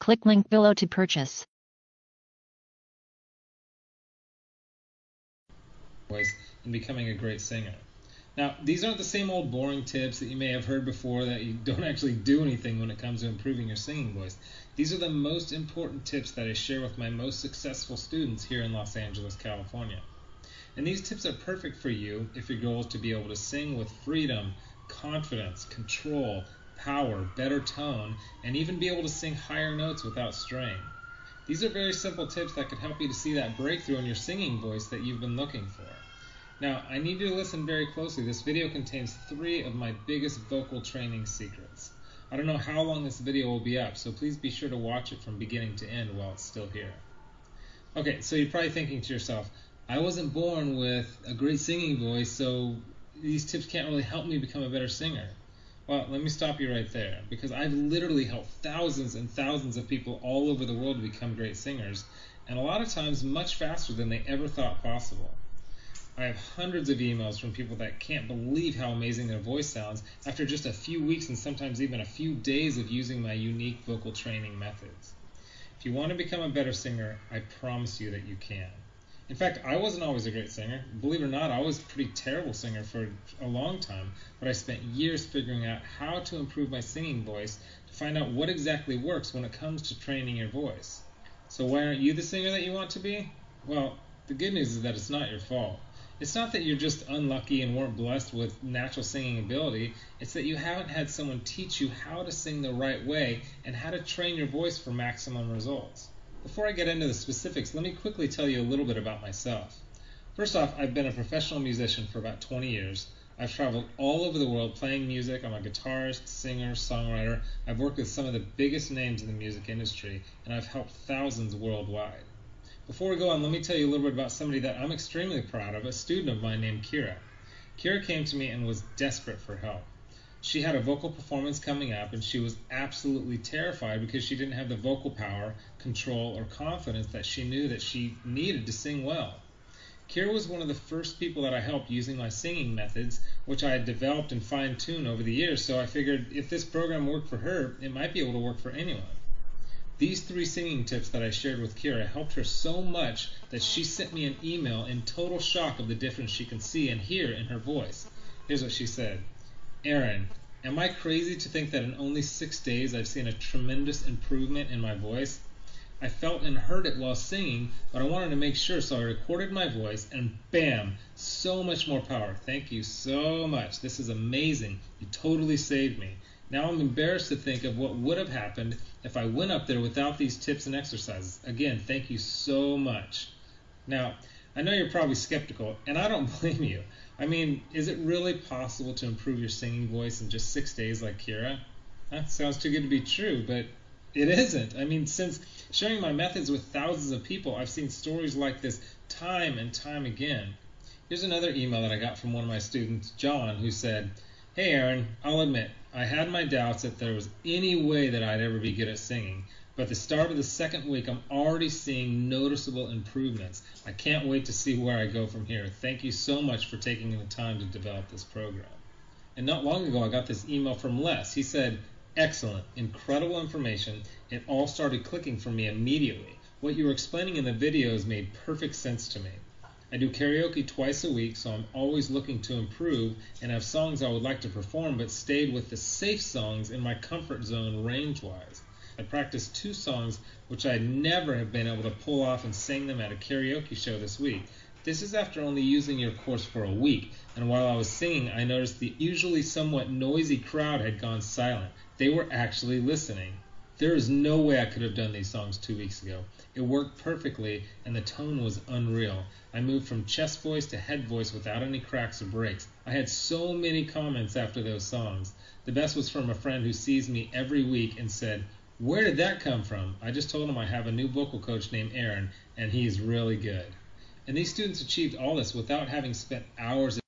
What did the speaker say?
Click link below to purchase. Voice and becoming a great singer. Now, these aren't the same old boring tips that you may have heard before that you don't actually do anything when it comes to improving your singing voice. These are the most important tips that I share with my most successful students here in Los Angeles, California. And these tips are perfect for you if your goal is to be able to sing with freedom, confidence, control, power, better tone, and even be able to sing higher notes without strain. These are very simple tips that can help you to see that breakthrough in your singing voice that you've been looking for. Now, I need you to listen very closely. This video contains 3 of my biggest vocal training secrets. I don't know how long this video will be up, so please be sure to watch it from beginning to end while it's still here. Okay, so you're probably thinking to yourself, I wasn't born with a great singing voice, so these tips can't really help me become a better singer. Well, let me stop you right there, because I've literally helped thousands and thousands of people all over the world to become great singers, and a lot of times much faster than they ever thought possible. I have hundreds of emails from people that can't believe how amazing their voice sounds after just a few weeks and sometimes even a few days of using my unique vocal training methods. If you want to become a better singer, I promise you that you can. In fact, I wasn't always a great singer. Believe it or not, I was a pretty terrible singer for a long time, but I spent years figuring out how to improve my singing voice to find out what exactly works when it comes to training your voice. So why aren't you the singer that you want to be? Well, the good news is that it's not your fault. It's not that you're just unlucky and weren't blessed with natural singing ability. It's that you haven't had someone teach you how to sing the right way and how to train your voice for maximum results. Before I get into the specifics, let me quickly tell you a little bit about myself. First off, I've been a professional musician for about 20 years. I've traveled all over the world playing music. I'm a guitarist, singer, songwriter. I've worked with some of the biggest names in the music industry, and I've helped thousands worldwide. Before we go on, let me tell you a little bit about somebody that I'm extremely proud of, a student of mine named Kira. Kira came to me and was desperate for help. She had a vocal performance coming up and she was absolutely terrified because she didn't have the vocal power, control, or confidence that she knew that she needed to sing well. Kira was one of the first people that I helped using my singing methods, which I had developed and fine-tuned over the years, so I figured if this program worked for her, it might be able to work for anyone. These 3 singing tips that I shared with Kira helped her so much that she sent me an email in total shock of the difference she can see and hear in her voice. Here's what she said. Aaron, am I crazy to think that in only 6 days I've seen a tremendous improvement in my voice? I felt and heard it while singing, but I wanted to make sure, so I recorded my voice and bam, so much more power. Thank you so much. This is amazing. You totally saved me. Now I'm embarrassed to think of what would have happened if I went up there without these tips and exercises. Again, thank you so much. Now, I know you're probably skeptical, and I don't blame you. I mean, is it really possible to improve your singing voice in just 6 days like Kira? That sounds too good to be true, but it isn't. I mean, since sharing my methods with thousands of people, I've seen stories like this time and time again. Here's another email that I got from one of my students, John, who said, Hey Aaron, I'll admit, I had my doubts that there was any way that I'd ever be good at singing, but at the start of the 2nd week, I'm already seeing noticeable improvements. I can't wait to see where I go from here. Thank you so much for taking the time to develop this program. And not long ago, I got this email from Les. He said, Excellent, incredible information. It all started clicking for me immediately. What you were explaining in the videos made perfect sense to me. I do karaoke twice a week, so I'm always looking to improve and have songs I would like to perform, but stayed with the safe songs in my comfort zone range-wise. I practiced 2 songs which I'd never have been able to pull off and sang them at a karaoke show this week. This is after only using your course for a week, and while I was singing, I noticed the usually somewhat noisy crowd had gone silent. They were actually listening. There is no way I could have done these songs 2 weeks ago. It worked perfectly, and the tone was unreal. I moved from chest voice to head voice without any cracks or breaks. I had so many comments after those songs. The best was from a friend who sees me every week and said, Where did that come from? I just told him I have a new vocal coach named Aaron, and he's really good. And these students achieved all this without having spent hours